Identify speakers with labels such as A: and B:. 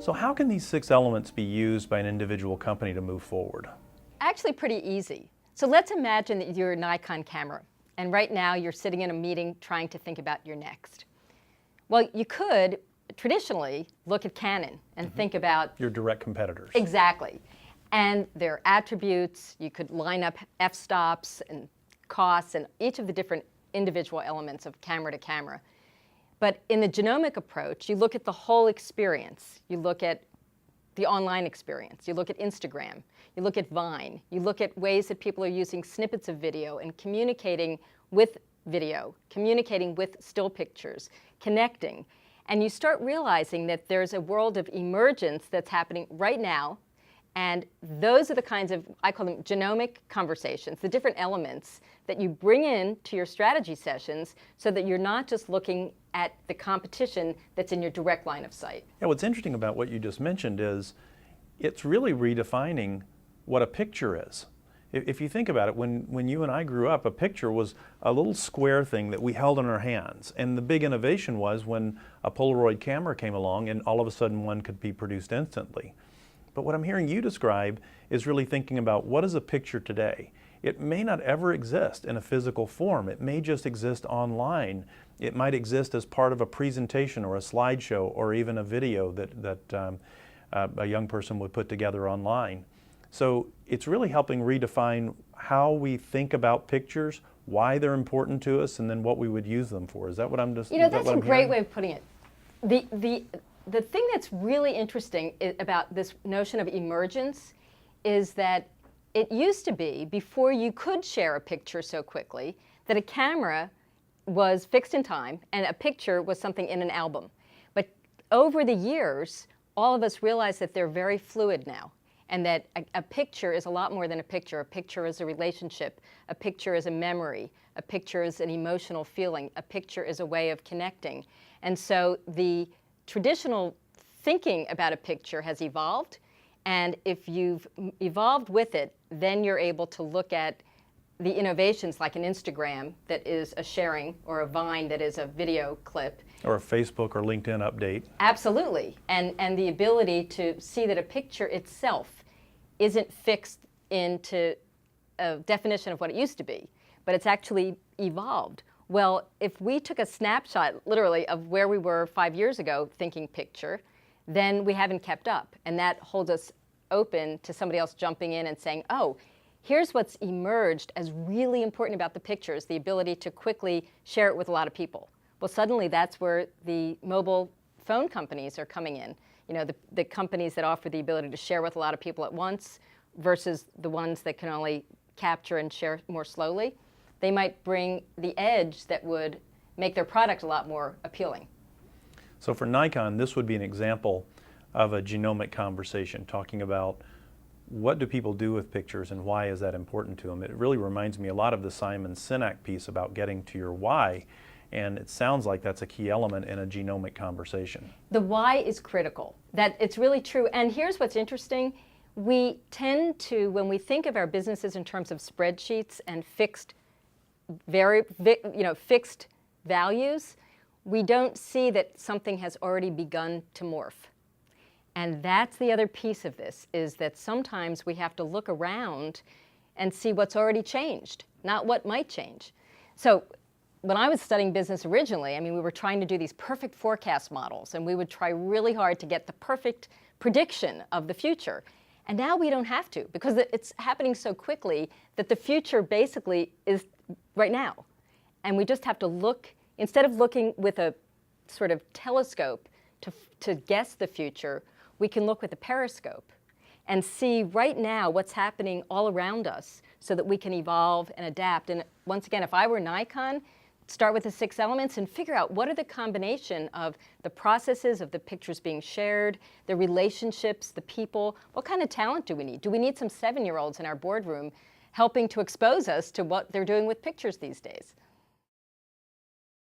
A: So how can these 6 elements be used by an individual company to move forward?
B: Actually pretty easy. So let's imagine that you're a Nikon camera, and right now you're sitting in a meeting trying to think about your next. Well, you could traditionally look at Canon and think about
A: Your direct competitors.
B: exactly. And their attributes, you could line up f-stops and costs and each of the different individual elements of camera to camera. But in the genomic approach, you look at the whole experience. You look at the online experience. You look at Instagram. You look at Vine. You look at ways that people are using snippets of video and communicating with video, communicating with still pictures, connecting. And you start realizing that there's a world of emergence that's happening right now. And those are the kinds of, I call them genomic conversations, the different elements that you bring in to your strategy sessions so that you're not just looking at the competition that's in your direct line of sight.
A: Yeah, what's interesting about what you just mentioned is it's really redefining what a picture is. If you think about it, when you and I grew up, a picture was a little square thing that we held in our hands. And the big innovation was when a Polaroid camera came along and all of a sudden one could be produced instantly. But what I'm hearing you describe is really thinking about what is a picture today. It may not ever exist in a physical form. It may just exist online. It might exist as part of a presentation or a slideshow or even a video that a young person would put together online. So it's really helping redefine how we think about pictures, why they're important to us, and then what we would use them for. Is that what I'm just?
B: You know, that's a great way of putting it. The thing that's really interesting about this notion of emergence is that it used to be, before you could share a picture so quickly, that a camera was fixed in time and a picture was something in an album. But over the years, all of us realize that they're very fluid now, and that a picture is a lot more than a picture. A picture is a relationship. A picture is a memory. A picture is an emotional feeling. A picture is a way of connecting. And so the traditional thinking about a picture has evolved, and if you've evolved with it, then you're able to look at the innovations like an Instagram that is a sharing, or a Vine that is a video clip.
A: Or a Facebook or LinkedIn update.
B: Absolutely, and the ability to see that a picture itself isn't fixed into a definition of what it used to be, but it's actually evolved. Well, if we took a snapshot, literally, of where we were 5 years ago thinking picture, then we haven't kept up. And that holds us open to somebody else jumping in and saying, oh, here's what's emerged as really important about the pictures, the ability to quickly share it with a lot of people. Well, suddenly that's where the mobile phone companies are coming in. You know, the companies that offer the ability to share with a lot of people at once versus the ones that can only capture and share more slowly. They might bring the edge that would make their product a lot more appealing.
A: So for Nikon, this would be an example of a genomic conversation, talking about what do people do with pictures and why is that important to them. It really reminds me a lot of the Simon Sinek piece about getting to your why, and it sounds like that's a key element in a genomic conversation.
B: The why is critical. That it's really true. And here's what's interesting. We tend to, when we think of our businesses in terms of spreadsheets and fixed values, we don't see that something has already begun to morph. And that's the other piece of this, is that sometimes we have to look around and see what's already changed, not what might change. So when I was studying business originally, I mean, we were trying to do these perfect forecast models, and we would try really hard to get the perfect prediction of the future. And now we don't have to, because it's happening so quickly that the future basically is right now. And we just have to look, instead of looking with a sort of telescope to guess the future, we can look with a periscope and see right now what's happening all around us so that we can evolve and adapt. And once again, if I were Nikon, start with the 6 elements and figure out what are the combination of the processes of the pictures being shared, the relationships, the people. What kind of talent do we need? Do we need some 7-year-olds in our boardroom helping to expose us to what they're doing with pictures these days?